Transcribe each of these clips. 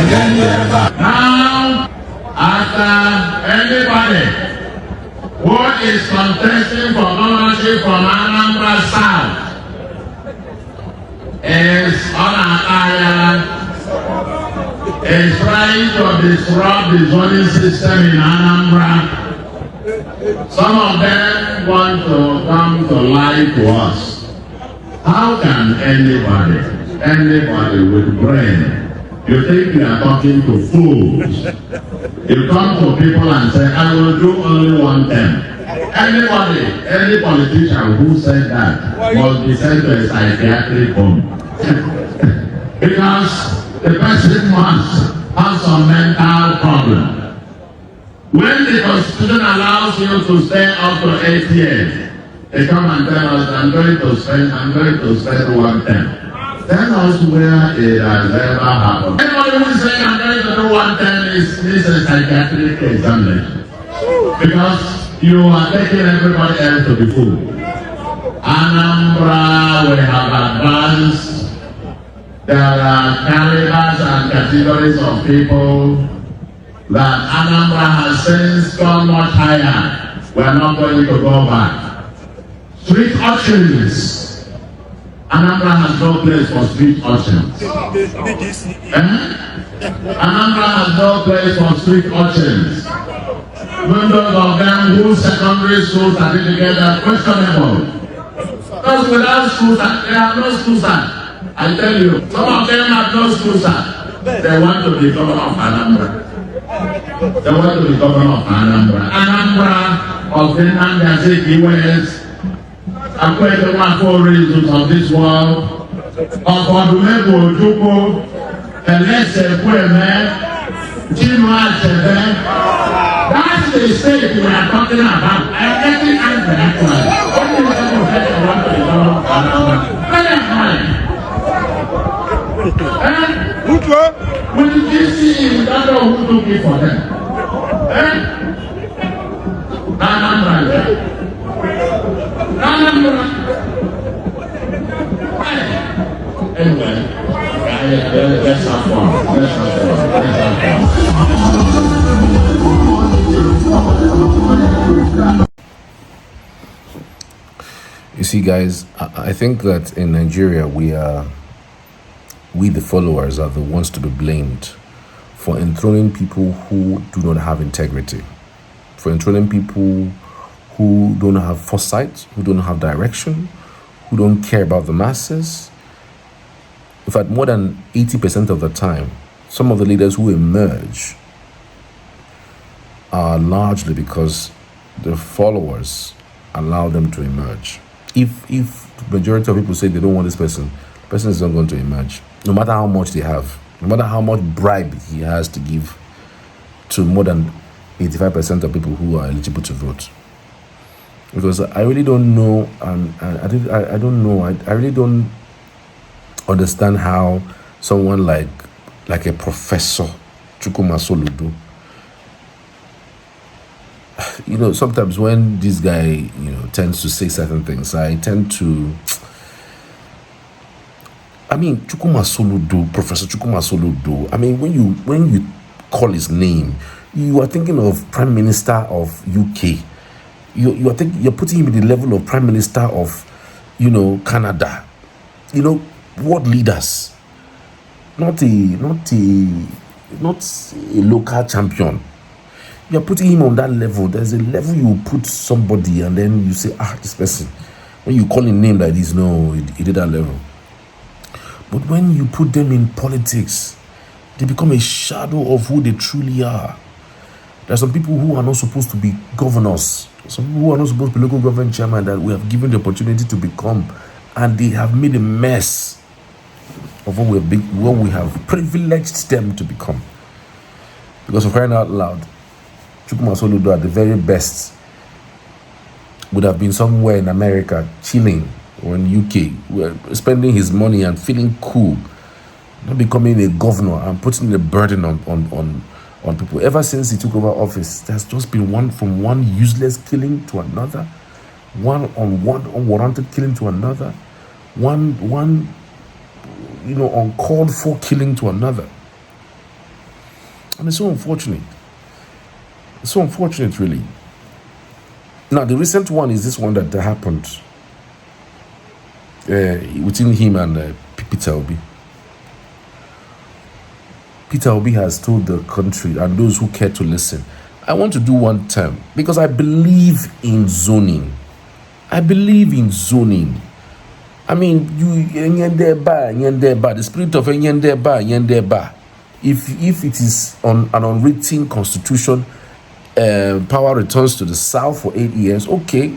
Now, after anybody who is contesting for ownership from Anambra South is on an island, is trying to disrupt the zoning system in Anambra. Some of them want to come to lie to us. How can anybody with brain, you think you are talking to fools? You come to people and say, I will do only one thing. Any politician who said that must be sent to a psychiatric home. Because the person must have some mental problem. When the Constitution allows you to stay up to 8 years, they come and tell us, I'm going to spend one thing. Tell us where it has ever happened. Anybody who is saying I'm going to do one thing is a psychiatric examination. Because you are taking everybody else to be fooled. Anambra, we have advanced. There are calibers and categories of people that Anambra has since gone much higher. We are not going to go back. Street auctions. Anambra has no place for street auctions. Anambra has no place for street auctions. Members of them whose secondary school certificates are questionable. Because without school, they have no school cert. I tell you, some of them have no school cert. They want to be governor of Anambra. They want to be governor of Anambra. Anambra of the Nigerian West. I'm going to want 4 reasons of this world. Of Odumego Ojuko, Elese Kweme, Chinua Achebe. That's the state we are talking about. I'm getting angry actually. What do you want to be governor of Anambra? Very high. When the GC, we don't know who took it for them. Anambra. Anyway, let's have fun. You see, guys, I think that in Nigeria, we the followers are the ones to be blamed for enthroning people who do not have integrity, for enthroning people who don't have foresight, who don't have direction, who don't care about the masses. In fact, more than 80% of the time, some of the leaders who emerge are largely because the followers allow them to emerge. If the majority of people say they don't want this person, the person is not going to emerge, no matter how much they have, no matter how much bribe he has to give to more than 85% of people who are eligible to vote. Because I really don't know, I don't know. I really don't understand how someone like a professor, Soludo, sometimes when this guy, tends to say certain things, I tend to, Soludo, Professor Soludo, when you call his name, you are thinking of Prime Minister of UK. You're putting him in the level of Prime Minister of, Canada. World leaders, not a local champion. You're putting him on that level. There's a level you put somebody, and then you say, this person. When you call him name like this, no, he did that level. But when you put them in politics, they become a shadow of who they truly are. There are some people who are not supposed to be governors. Some people who are not supposed to be local government chairman that we have given the opportunity to become, and they have made a mess of what we have privileged them to become. Because of crying out loud, Chukwuma Soludo at the very best would have been somewhere in America chilling, or in UK, spending his money and feeling cool, not becoming a governor and putting the burden on people. Ever since he took over office, there's just been one useless killing to another, one unwarranted killing to another, one uncalled for killing to another. And it's so unfortunate. It's so unfortunate, really. Now, the recent one is this one that happened between him and Peter Obi. Peter Obi has told the country and those who care to listen, I want to do one term because I believe in zoning. I believe in zoning. I mean, the spirit of if it is on an unwritten constitution, power returns to the South for 8 years, okay,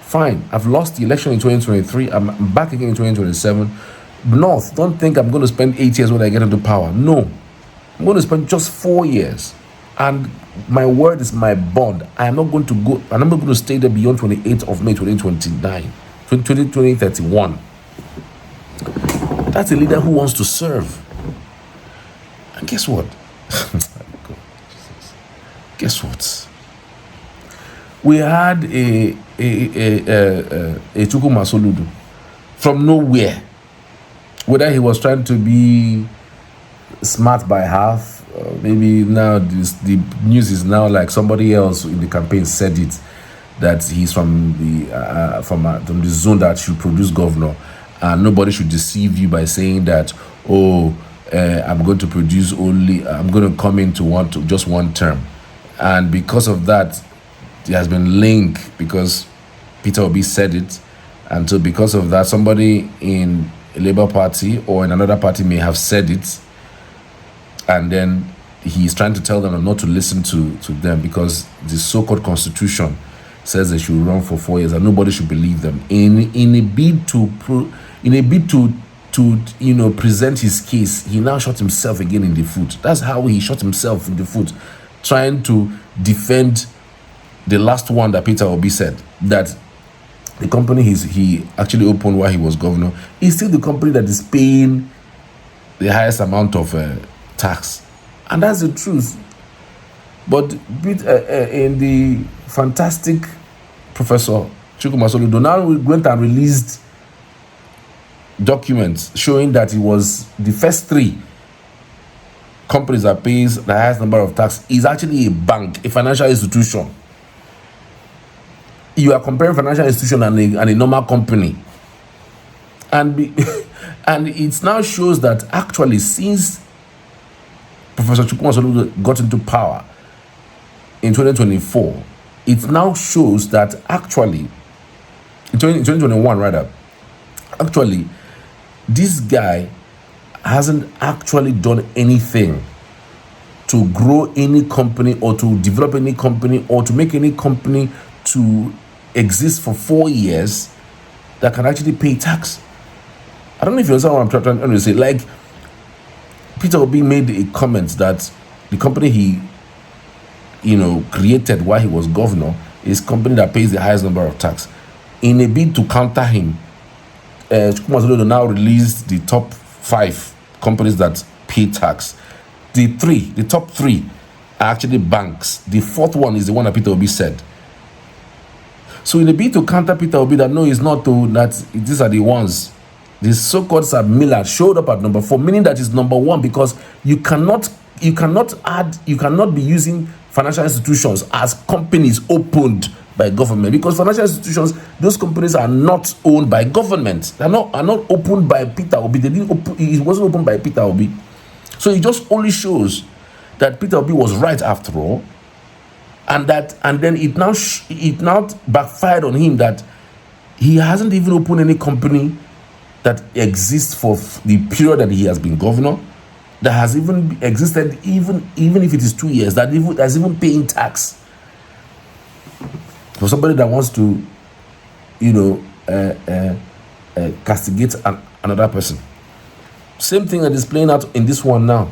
fine. I've lost the election in 2023. I'm back again in 2027. North, don't think I'm going to spend 8 years when I get into power. No. I'm going to spend just 4 years. And my word is my bond. I'm not going to stay there beyond 28th of May 2031. That's a leader who wants to serve. And guess what? Guess what? We had a Soludo from nowhere. Whether he was trying to be smart by half, maybe now the news is now like somebody else in the campaign said it, that he's from the zone that should produce governor, and nobody should deceive you by saying that, I'm going to produce I'm going to come into just one term. And because of that, there has been link, because Peter Obi said it, and so because of that, somebody in a Labour Party or in another party may have said it, and then he's trying to tell them not to listen to them because the so-called constitution says they should run for 4 years and nobody should believe them. In a bid to present his case, he now shot himself again in the foot. That's how he shot himself in the foot, trying to defend the last one that Peter Obi said, that the company he actually opened while he was governor is still the company that is paying the highest amount of tax. And that's the truth. But in the fantastic Professor Soludo now went and released documents showing that it was the first 3 companies that pays the highest number of tax is actually a bank, a financial institution. You are comparing financial institution and a normal company. And it now shows that actually since Professor Soludo got into power in 2024, it now shows that actually, in 2021 rather, actually, this guy hasn't actually done anything to grow any company or to develop any company or to make any company to exist for 4 years that can actually pay tax. I don't know if you understand what I'm trying to say. Like, Peter Obi made a comment that the company he created while he was governor is a company that pays the highest number of tax. In a bid to counter him, Soludo now released the top 5 companies that pay tax. The top 3 are actually banks. The 4th one is the one that Peter Obi said. So in a bid to counter Peter Obi that no, it's not to, that these are the ones, the so-called Sir Miller showed up at number 4, meaning that is number 1, because you cannot be using financial institutions as companies opened by government, because financial institutions, those companies are not owned by government. Are not opened by Peter Obi. It wasn't opened by Peter Obi. So it just only shows that Peter Obi was right after all, and then it now backfired on him that he hasn't even opened any company that exists for the period that he has been governor, that has even existed even if it is 2 years, that's even paying tax. For somebody that wants to, castigate another person. Same thing that is playing out in this one now.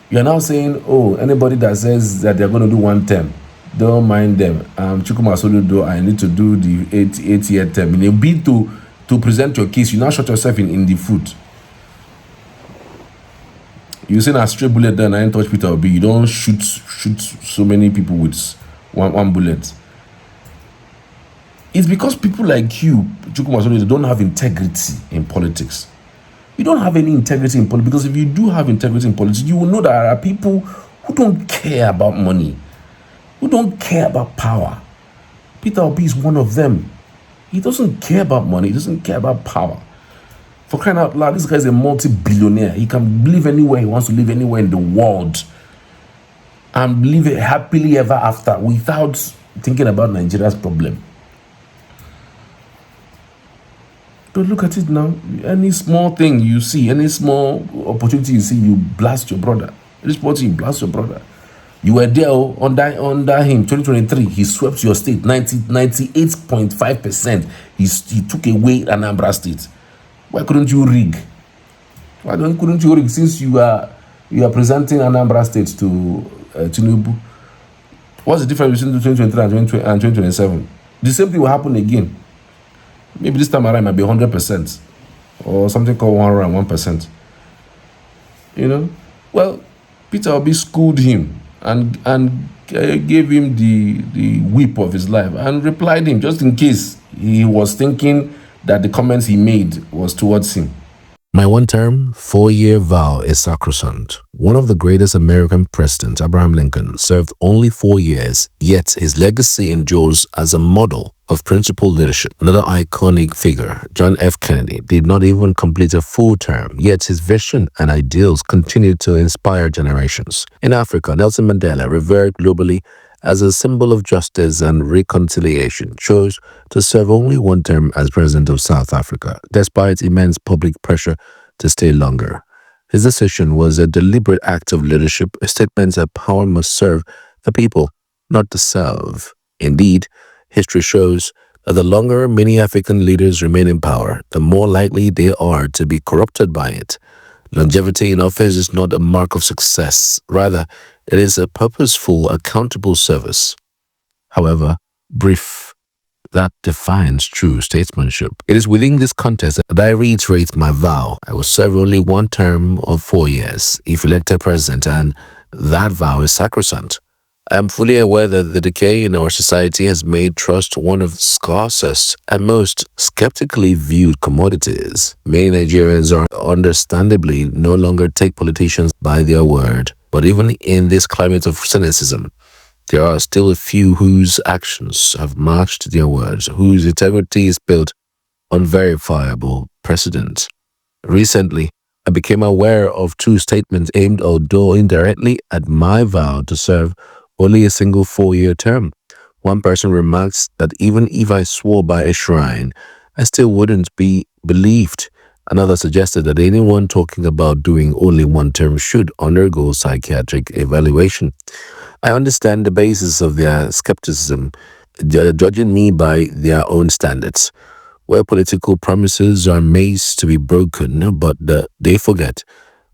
You are now saying, anybody that says that they're going to do 1 term, don't mind them. Soludo, I need to do the 8-year term. In a bid to present your case, you now shot yourself in the foot. You send a stray bullet there and I ain't touch Peter Obi. You don't shoot so many people with one bullet. It's because people like you, Soludo, don't have integrity in politics. You don't have any integrity in politics, because if you do have integrity in politics, you will know that there are people who don't care about money, who don't care about power. Peter Obi is one of them. He doesn't care about money. He doesn't care about power. For crying out loud, this guy is a multi-billionaire. He can live anywhere he wants to live, anywhere in the world, and live happily ever after without thinking about Nigeria's problem. But look at it now. Any small thing you see, any small opportunity you see, you blast your brother. Any sport you blast your brother. You were there under him, 2023. He swept your state, 98.5%. He took away Anambra State. Why couldn't you rig? Couldn't you rig, since you are presenting Anambra State to Tinubu? What's the difference between 2023 and 2027? The same thing will happen again. Maybe this time around it might be 100% or something called 101%. You know? Well, Peter Obi schooled him and gave him the whip of his life and replied him, just in case he was thinking that the comments he made was towards him. My one-term, 4-year vow is sacrosanct. One of the greatest American presidents, Abraham Lincoln, served only 4 years, yet his legacy endures as a model of principled leadership. Another iconic figure, John F. Kennedy, did not even complete a full term, yet his vision and ideals continue to inspire generations. In Africa, Nelson Mandela, revered globally as a symbol of justice and reconciliation, chose to serve only 1 term as president of South Africa, despite immense public pressure to stay longer. His decision was a deliberate act of leadership, a statement that power must serve the people, not the self. Indeed, history shows that the longer many African leaders remain in power, the more likely they are to be corrupted by it. Longevity in office is not a mark of success. Rather, it is a purposeful, accountable service. However brief, that defines true statesmanship. It is within this context that I reiterate my vow. I will serve only 1 term of 4 years if elected president, and that vow is sacrosanct. I am fully aware that the decay in our society has made trust one of the scarcest and most skeptically viewed commodities. Many Nigerians are understandably no longer take politicians by their word. But even in this climate of cynicism, there are still a few whose actions have matched their words, whose integrity is built on verifiable precedent. Recently, I became aware of 2 statements aimed, although indirectly, at my vow to serve only a single 4-year term. One person remarks that even if I swore by a shrine, I still wouldn't be believed. Another suggested that anyone talking about doing only 1 term should undergo psychiatric evaluation. I understand the basis of their skepticism. They are judging me by their own standards, where political promises are made to be broken, but they forget,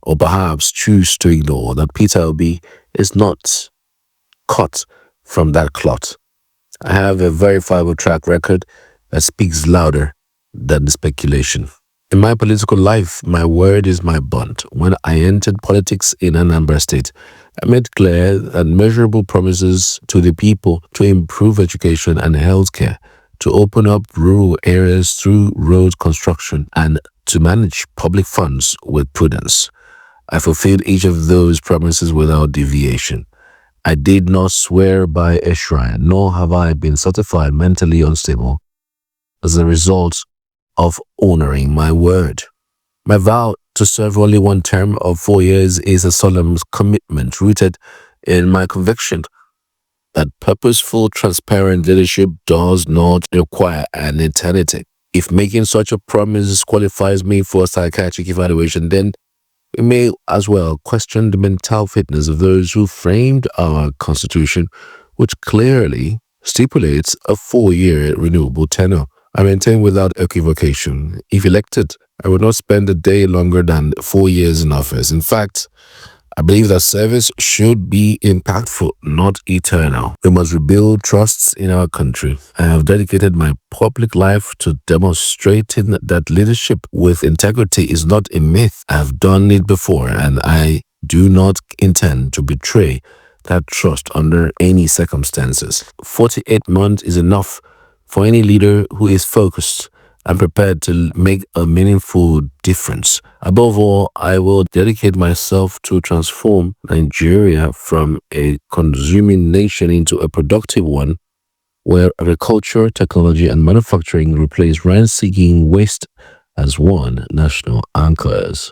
or perhaps choose to ignore, that Peter Obi is not cut from that cloth. I have a verifiable track record that speaks louder than the speculation. In my political life, my word is my bond. When I entered politics in Anambra State, I made clear that measurable promises to the people to improve education and healthcare, to open up rural areas through road construction, and to manage public funds with prudence. I fulfilled each of those promises without deviation. I did not swear by a shrine, nor have I been certified mentally unstable as a result of honoring my word. My vow to serve only 1 term of 4 years is a solemn commitment rooted in my conviction that purposeful, transparent leadership does not require an eternity. If making such a promise qualifies me for a psychiatric evaluation, then we may as well question the mental fitness of those who framed our Constitution, which clearly stipulates a 4-year renewable tenure. I maintain without equivocation, if elected, I will not spend a day longer than 4 years in office. In fact, I believe that service should be impactful, not eternal. We must rebuild trusts in our country. I have dedicated my public life to demonstrating that leadership with integrity is not a myth. I have done it before, and I do not intend to betray that trust under any circumstances. 48 months is enough for any leader who is focused I'm prepared to make a meaningful difference. Above all, I will dedicate myself to transform Nigeria from a consuming nation into a productive one, where agriculture, technology, and manufacturing replace rent-seeking waste as one national anchors.